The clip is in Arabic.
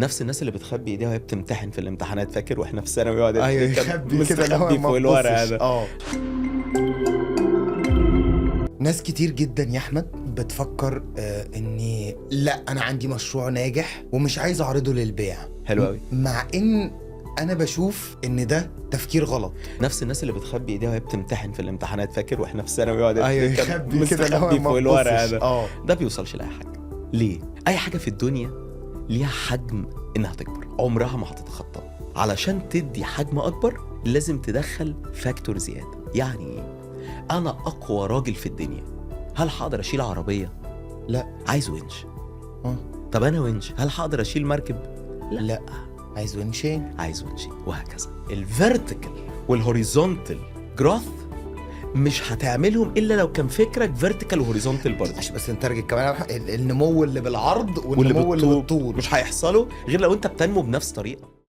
نفس الناس اللي بتخبي ايديها وهي بتمتحن في الامتحانات، فاكر واحنا في ثانوي يقعد ايوه يخبي كده اللي هو فوق الورقه ده. ناس كتير جدا يا احمد بتفكر اني لا انا عندي مشروع ناجح ومش عايز اعرضه للبيع. حلو قوي. مع ان انا بشوف ان ده تفكير غلط. نفس الناس اللي بتخبي ايديها وهي بتمتحن في الامتحانات، فاكر واحنا في ثانوي يقعد ايوه يخبي كده اللي هو فوق الورقه ده. ده بيوصلش لاي حاجه. ليه؟ اي حاجه في الدنيا ليها حجم انها تكبر، عمرها ما هتتخطى. علشان تدي حجم اكبر لازم تدخل فاكتور زياده. يعني ايه؟ انا اقوى راجل في الدنيا، هل هقدر اشيل عربيه؟ لا. عايز ونش. طب انا ونش، هل هقدر اشيل مركب؟ لا. عايز ونشين. عايز ونشين. وهكذا. الفيرتيكال والهوريزونتال جروث مش هتعملهم الا لو كان فكرك فيرتيكال وهوريزونتال برضه. عشان بس نترجم كمان النمو اللي بالعرض والنمو اللي بالطول مش هيحصلوا غير لو انت بتنمو بنفس طريقه.